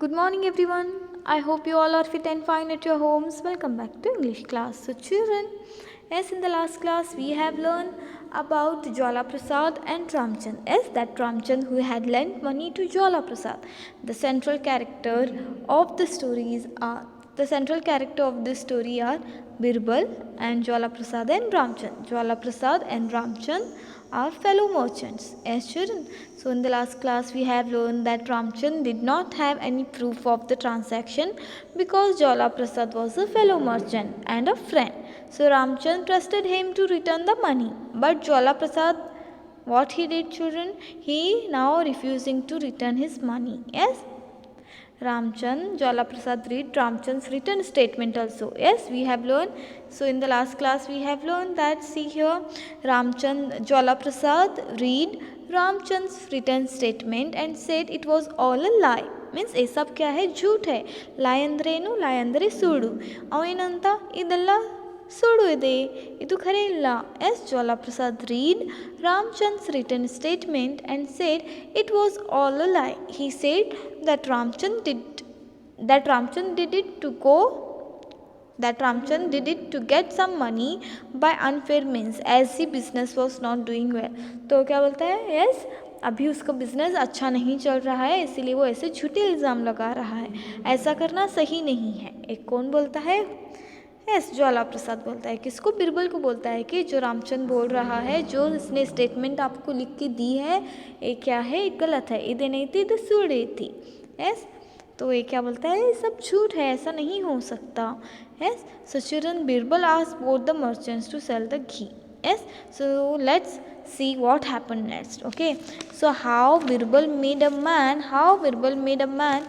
Good morning everyone. I hope you all are fit and fine at your homes. Welcome back to English class. So children, as in the last class we have learned about Jwala Prasad and Ramchand. As that Ramchand who had lent money to Jwala Prasad. The central character of the story are Birbal and Jwala Prasad and Ramchand. Jwala Prasad and Ramchand are fellow merchants as children. So in the last class we have learned that Ramchand did not have any proof of the transaction because Jwala Prasad was a fellow merchant and a friend. So Ramchand trusted him to return the money. But Jwala Prasad, what he did children? He now refusing to return his money. Yes. Jwala Prasad read Ramchand's written statement also. Yes, we have learned. So in the last class we have learned that, see here, Jwala Prasad read Ramchand's written statement and said it was all a lie. Means ये सब क्या है? झूठ है. lie ಅಂದ್ರೆ ಏನು? lie ಅಂದರೆ ಸುಳ್ಳು. ಅವೇನಂತ ಇದೆಲ್ಲ ಸುಳ್ಳು ಇದೆ, ಇದು ಖರೆ ಇಲ್ಲ. As Jwala Prasad read Ramchand's written statement and said it was all a lie. He said that Ramchand did it to get some money by unfair means as the business was not doing well. तो क्या बोलता है? Yes, अभी उसका business अच्छा नहीं चल रहा है, इसीलिए वो ऐसे झूठे इल्ज़ाम लगा रहा है. ऐसा करना सही नहीं है. एक कौन बोलता है? यस, ज्वाला प्रसाद बोलता है. किसको? बिरबल को बोलता है कि जो रामचंद्र बोल रहा है, जो इसने स्टेटमेंट आपको लिख के दी है, ये क्या है? ये गलत है. इधर नहीं थी, इधर सुड़ी थी. यस, तो ये क्या बोलता है? ये सब झूठ है, ऐसा नहीं हो सकता. Yes, so children, Birbal asked both the merchants to sell the ghee. Yes, so let's see what happened next. Okay, so how Birbal made a man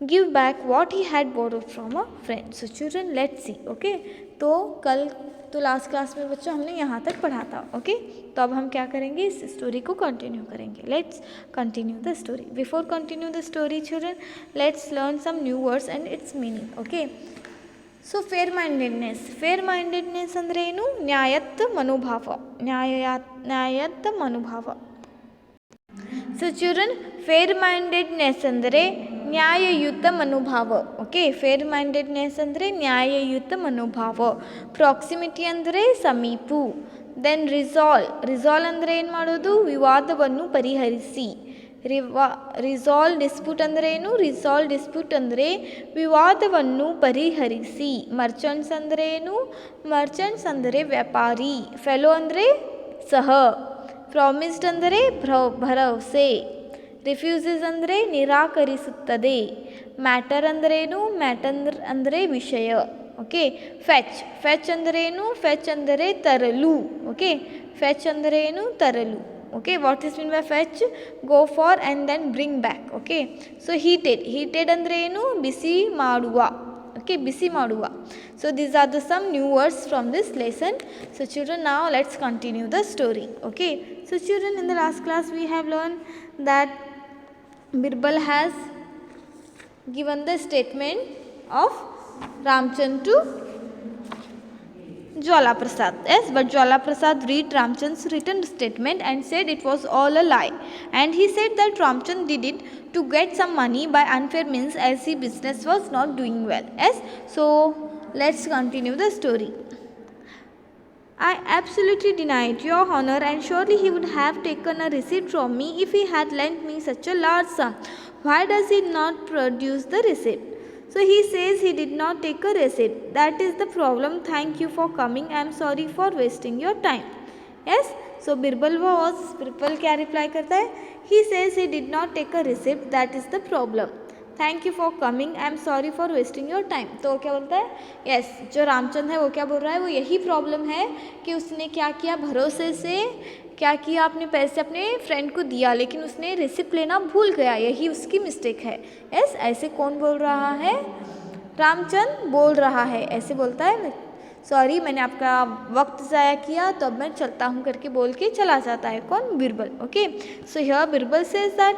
give back what he had borrowed from a friend. So children, let's see. Okay, तो last class में बच्चों हमने यहाँ तक पढ़ा था. Okay, तो अब हम क्या करेंगे? इस स्टोरी को कंटिन्यू करेंगे. Let's continue the story. Before continue the story children, let's learn some new words and its meaning. Okay, so fair mindedness ಅಂದರೆ ಏನು? ನ್ಯಾಯಯುತ ಮನೋಭಾವ. ಸೊ ಚಿಲ್ಡ್ರನ್, ಫೇರ್ ಮೈಂಡೆಡ್ನೆಸ್ ಅಂದರೆ ನ್ಯಾಯಯುತ ಮನೋಭಾವ. ಓಕೆ, ಫೇರ್ ಮೈಂಡೆಡ್ನೆಸ್ ಅಂದರೆ ನ್ಯಾಯಯುತ ಮನೋಭಾವ. ಪ್ರಾಕ್ಸಿಮಿಟಿ ಅಂದರೆ ಸಮೀಪು. ದೆನ್ ರಿಸಾಲ್ವ್ ಅಂದರೆ ಏನು ಮಾಡೋದು? ವಿವಾದವನ್ನು ಪರಿಹರಿಸಿ. ರಿಸಾಲ್ವ್ ಡಿಸ್ಪ್ಯೂಟ್ ಅಂದರೆ ಏನು? ಡಿಸ್ಪ್ಯೂಟ್ ಅಂದರೆ ವಿವಾದವನ್ನು ಪರಿಹರಿಸಿ. ಮರ್ಚೆಂಟ್ಸ್ ಅಂದರೆ ಏನು? ಮರ್ಚೆಂಟ್ಸ್ ಅಂದರೆ ವ್ಯಾಪಾರಿ. ಫೆಲೋ ಅಂದರೆ ಸಹ. ಪ್ರಾಮಿಸ್ಡ್ ಅಂದರೆ ಭರವಸೆ. ರಿಫ್ಯೂಸಸ್ ಅಂದರೆ ನಿರಾಕರಿಸುತ್ತದೆ. ಮ್ಯಾಟರ್ ಅಂದರೆ ಏನು? ಮ್ಯಾಟರ್ ಅಂದರೆ ವಿಷಯ. ಓಕೆ, ಫೆಚ್ ಅಂದರೆ ಏನು? ಫೆಚ್ ಅಂದರೆ ತರಲು. ಓಕೆ, ಫೆಚ್ ಅಂದರೆ ಏನು? ತರಲು. Okay, what is mean by fetch? Go for and then bring back. Okay, so heated andre enu? Bisi maduva. Okay, bisi maduva. So these are the some new words from this lesson. So children, now let's continue the story. Okay, so children, in the last class we have learned that Birbal has given the statement of Ramchand to Jwala Prasad. Yes, but Jwala Prasad read Ramchand's written statement and said it was all a lie. And he said that Ramchand did it to get some money by unfair means as his business was not doing well. Yes, so let's continue the story. I absolutely deny it, Your Honor, and surely he would have taken a receipt from me if he had lent me such a large sum. Why does he not produce the receipt? So he says he did not take a receipt. That is the problem. Thank you for coming. I am sorry for wasting your time. Yes. So Birbal क्या reply करता है? He says he did not take a receipt. That is the problem. Thank you for coming. I am sorry for wasting your time. तो क्या बोलता है? Yes, जो रामचंद है वो क्या बोल रहा है? वो यही प्रॉब्लम है कि उसने क्या किया? भरोसे से क्या किया? आपने पैसे अपने फ्रेंड को दिया लेकिन उसने रिसिप्ट लेना भूल गया. यही उसकी मिस्टेक है. यस, ऐसे कौन बोल रहा है? रामचंद बोल रहा है. ऐसे बोलता है, सॉरी मैंने आपका वक्त ज़ाया किया तो अब मैं चलता हूँ करके बोल के चला जाता है. कौन? Birbal. Okay, so here Birbal says that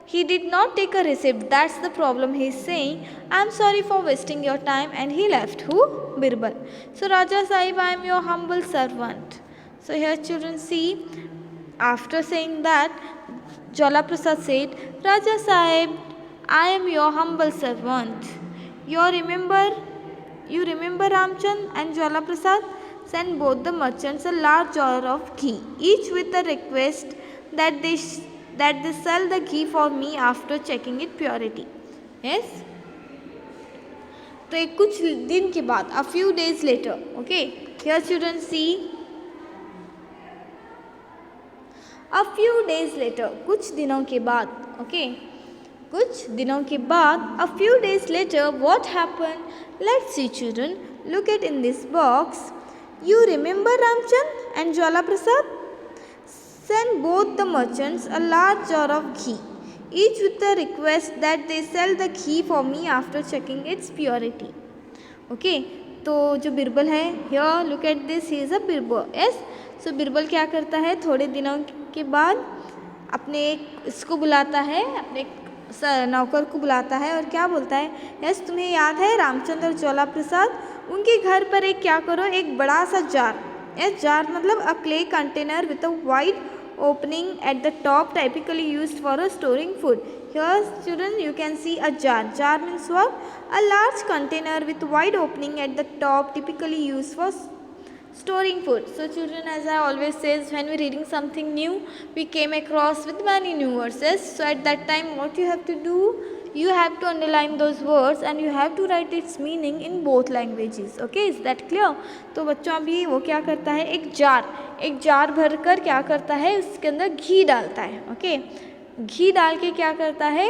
he did not take a receipt. That's the problem. He is saying, I am sorry for wasting your time, and he left. Who? Birbal. So Raja Sahib, I am your humble servant. So here children see, after saying that, Jwala Prasad said, Raja Sahib, I am your humble servant. You remember Ramchand and Jwala Prasad sent both the merchants a large jar of ghee, each with a request that they sell the ghee for me after checking its purity. Yes? तो एक कुछ दिन के बाद, a few days later, okay, here children see, a few days later, कुछ दिनों के बाद, okay, कुछ दिनों के बाद, a few days later, what happened? Let's see children, look at in this box. You remember Ramchand and Jwala Prasad sent both the merchants a large jar of ghee, each with a request that they sell the ghee for me after checking its purity. Okay, तो जो बिरबल है, here look at this, he is a Birbal. Yes, so Birbal क्या करता है, थोड़े दिनों के बाद अपने इसको बुलाता है, अपने नौकर को बुलाता है और क्या बोलता है, यस तुम्हें याद है रामचंद्र और ज्वाला प्रसाद, उनके घर पर एक क्या करो, एक बड़ा सा जार, यस जार मतलब a clay container with a wide opening at the top typically used for a storing food. Here children you can see a jar. Jar means what? A large container with wide opening at the top typically used for storing food. So children, as I always says, when we reading something new, we came across with many new verses. So at that time what you have to do, you have to underline those words and you have to write its meaning in both languages. Okay, is that clear? तो बच्चों अभी वो क्या करता है, एक jar भरकर क्या करता है, उसके अंदर घी डालता है. ओके, घी डाल के क्या करता है,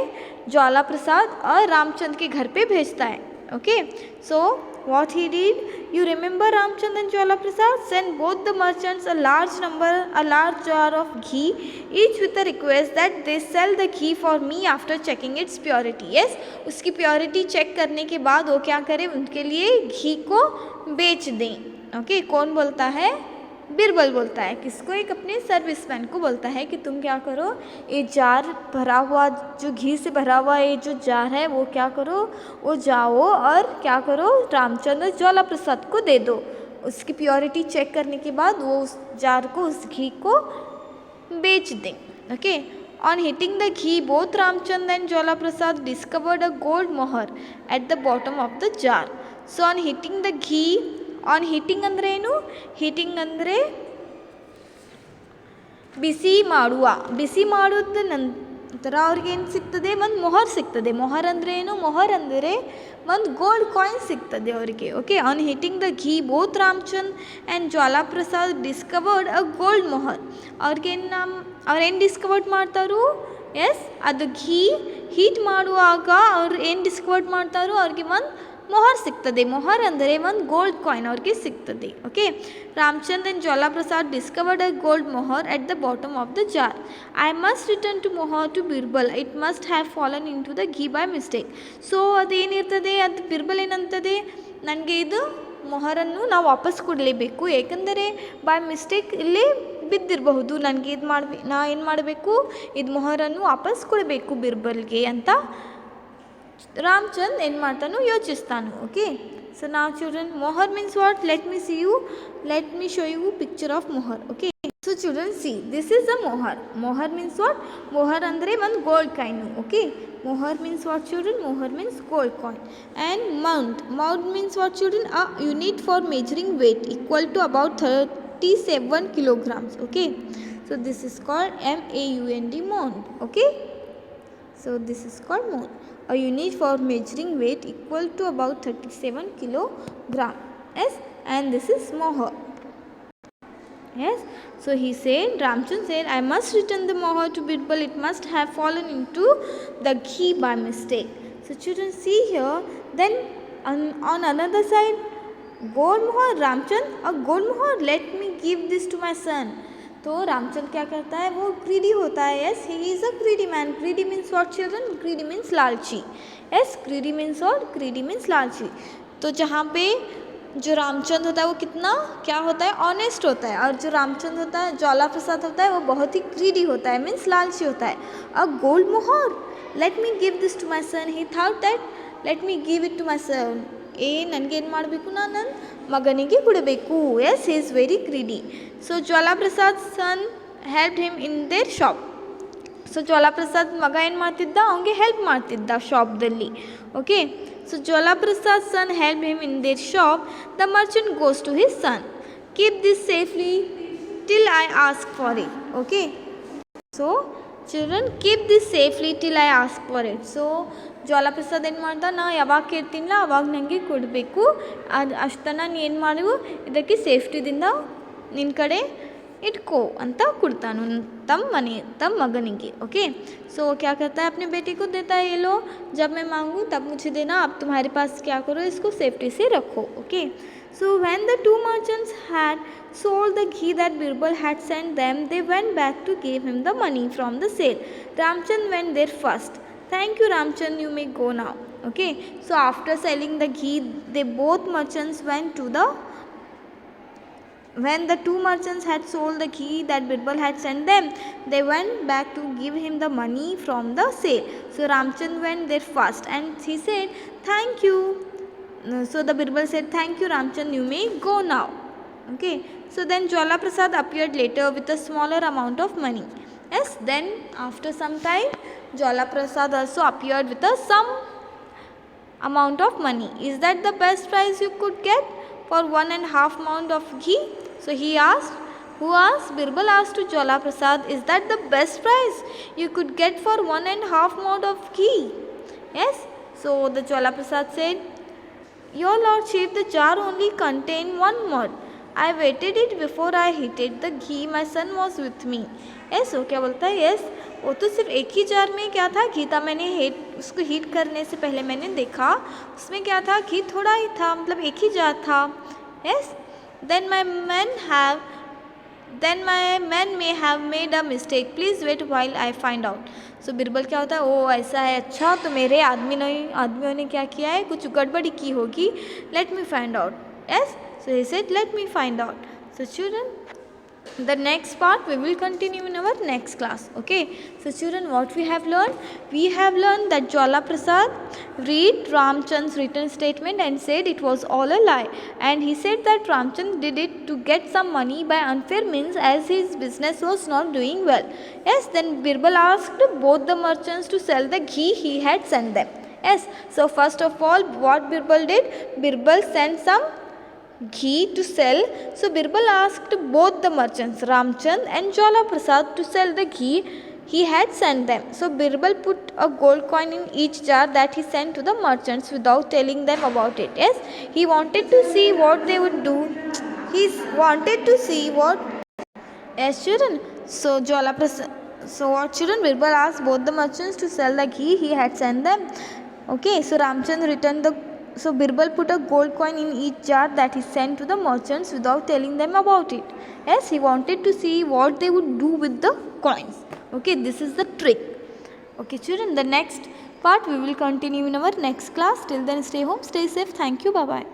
ज्वाला प्रसाद और रामचंद्र के घर पे भेजता है. Okay, so what he did, you remember Ramchand and Jwala Prasad sent both the merchants a large jar of ghee, each with a request that they sell the ghee for me after checking its purity. Yes, उसकी purity check करने के बाद वो क्या करें, उनके लिए घी को बेच दें. ओके, कौन बोलता है, बिरबल बोलता है. किसको, एक अपने सर्विसमैन को बोलता है कि तुम क्या करो, ये जार भरा हुआ, जो घी से भरा हुआ ये जो जार है वो क्या करो, वो जाओ और क्या करो, रामचंद्र ज्वाला प्रसाद को दे दो. उसकी प्योरिटी चेक करने के बाद वो उस जार को, उस घी को बेच दें. Okay, on heating the ghee both Ramchandra and Jwala Prasad discovered a gold mohur at the bottom of the jar. So on heating the ghee, on heating ಅಂದರೆ ಏನು, ಹೀಟಿಂಗ್ ಅಂದರೆ ಬಿಸಿ ಮಾಡುವುದ ನಂತರ ಅವ್ರಿಗೆ ಏನು ಸಿಗ್ತದೆ, ಒಂದು ಮೊಹರ್ ಸಿಗ್ತದೆ. ಮೊಹರ್ ಅಂದರೆ ಏನು, ಮೊಹರ್ ಅಂದರೆ ಒಂದು ಗೋಲ್ಡ್ ಕಾಯಿನ್ ಸಿಗ್ತದೆ ಅವರಿಗೆ. Okay, on heating the ghee both Ramchand and Jwala Prasad discovered a gold mohur. ಅವ್ರೇನು ಡಿಸ್ಕವರ್ಡ್ ಮಾಡ್ತಾರೋ, ಎಸ್ ಅದು ಘೀ ಹೀಟ್ ಮಾಡುವಾಗ ಅವ್ರು ಏನು ಡಿಸ್ಕವರ್ಡ್ ಮಾಡ್ತಾರೋ ಅವ್ರಿಗೆ ಒಂದು ಮೊಹರ್ ಸಿಗ್ತದೆ. ಮೊಹರ್ ಅಂದರೆ ಒಂದು ಗೋಲ್ಡ್ ಕಾಯಿನ್ ಅವ್ರಿಗೆ ಸಿಗ್ತದೆ. Okay, Ramchand and Jwala Prasad discovered a gold mohur at the bottom of the jar. I must return to mohur to Birbal, it must have fallen into the ghee by mistake. So ಅದೇನಿರ್ತದೆ, ಅದು ಬಿರ್ಬಲ್ ಏನಂತದೆ, ನನಗೆ ಇದು ಮೊಹರನ್ನು ನಾವು ವಾಪಸ್ ಕೊಡಲೇಬೇಕು, ಏಕೆಂದರೆ ಬೈ ಮಿಸ್ಟೇಕ್ ಇಲ್ಲಿ ಬಿದ್ದಿರಬಹುದು, ನನಗೆ ನಾ ಏನು ಮಾಡಬೇಕು, ಇದು ಮೊಹರನ್ನು ವಾಪಸ್ ಕೊಡಬೇಕು ಬಿರ್ಬಲ್ಗೆ ಅಂತ ರಾಮಚಂದ್ ಏನು ಮಾಡ್ತಾನೋ, ಯೋಚಿಸ್ತಾನು. ಓಕೆ, ಸೊ ನಾವು children, mohur means what, let me show you picture of mohur. Okay, so children see, this is a mohur. Mohur means what, mohur ಅಂದರೆ ಒಂದು gold coin. Okay, mohur means what children, mohur means gold coin. And maund means what children, a unit for measuring weight equal to about 37 kilograms. Okay, so this is called MAUND, mound. Okay, so this is called mound, a unit for measuring weight equal to about 37 kilogram. Yes, and this is moher. Yes, so he said, Ramchand said, I must return the moher to Birbal, it must have fallen into the ghee by mistake. So children see here, then on another side, gold mohur, Ramchand और gold mohur, let me give this to my son. तो रामचंद क्या करता है, वो greedy होता है. Yes, he is a greedy man. Greedy means what children, greedy means लालची. Yes, greedy means what, greedy means लालची. तो जहाँ पे जो रामचंद होता है वो कितना क्या होता है, ऑनेस्ट होता है, और जो रामचंद होता है, ज्वाला प्रसाद होता है, वो बहुत ही ग्रीडी होता है, मीन्स लालची होता है. और gold mohur, let me give this to my son, he thought that let me give it to my son, ನನಗೇನು ಮಾಡಬೇಕು, ನಾನು ನನ್ನ ಮಗನಿಗೆ ಕೊಡಬೇಕು. Yes, he is very greedy. So Jwala Prasad son helped him in their shop. So Jwalaprasad ಮಗ ಏನು ಮಾಡ್ತಿದ್ದ, ಅವನಿಗೆ ಹೆಲ್ಪ್ ಮಾಡ್ತಿದ್ದ ಶಾಪ್ದಲ್ಲಿ. Okay, so Jwalaprasad son help him in their shop. The merchant goes to his son, keep this safely till I ask for it. Okay, so children keep this safely till I ask for it. So Jwalaprasad ಏನು ಮಾಡ್ದ, ನಾ ಯಾವಾಗ ಕೇಳ್ತೀನಿಲ್ಲ ಅವಾಗ ನನಗೆ ಕೊಡಬೇಕು, ಅದು ಅಷ್ಟನ್ನು ನೀ ಏನು ಮಾಡು, ಇದಕ್ಕೆ ಸೇಫ್ಟಿದಿಂದ ನಿನ್ನ ಕಡೆ इटको अंत कुड़तानु तम मगनिगे. ओके, सो क्या करता है, अपने बेटे को देता है, ये लो जब मैं मांगूँ तब मुझे देना, अब तुम्हारे पास क्या करो, इसको सेफ्टी से रखो. Okay, so when the two merchants had sold the ghee that Birbal had sent them, they went back to give him the money from the sale. Ramchand went there first. Thank you Ramchand, you may go now. Okay, so after selling the ghee, they both merchants went to the when the two merchants had sold the ghee that Birbal had sent them, they went back to give him the money from the sale. So Ramchand went there first and he said, thank you. So the Birbal said, thank you Ramchand, you may go now. Okay, so then Jwalaprasad appeared later with a smaller amount of money. Yes, then after some time Jwalaprasad also appeared with some amount of money. Is that the best price you could get for 1.5 mound of ghee? So he asked, who asked? Birbal asked to Jwalaprasad, is that the best price you could get for 1.5 mound of ghee? Yes, so the Jwalaprasad said, your lordship, the jar only contained 1 mud. I wetted it before I heated the ghee, my son was with me. Yes, so क्या बोलता है, yes, वो तो सिर्फ एक ही jar में क्या था, घी था. मैंने उसको हीट करने से पहले मैंने देखा उसमें क्या था, घी थोड़ा ही था, मतलब एक ही जार था. Yes, then my men may have made a mistake, please wait while I find out. So Birbal क्या होता है, ओ ऐसा है, अच्छा तो मेरे आदमियों ने क्या किया है, कुछ गड़बड़ी की होगी, let me find out. Yes, so he said, let me find out. So children, the next part we will continue in our next class. Okay, so children, what we have learned that Jwalaprasad read Ramchand's written statement and said it was all a lie, and he said that Ramchand did it to get some money by unfair means as his business was not doing well. Yes, then Birbal asked both the merchants to sell the ghee he had sent them. Yes, so first of all what Birbal did, Birbal sent some ghee to sell. So Birbal asked both the merchants, Ramchand and Jwalaprasad, to sell the ghee he had sent them. So Birbal put a gold coin in each jar that he sent to the merchants without telling them about it. Yes, he wanted to see what they would do. Yes children, so what children, Birbal asked both the merchants to sell the ghee he had sent them. Okay, so So Birbal put a gold coin in each jar that he sent to the merchants without telling them about it. Yes, he wanted to see what they would do with the coins. Okay, this is the trick. Okay children, the next part we will continue in our next class. Till then, stay home, stay safe. Thank you, bye bye.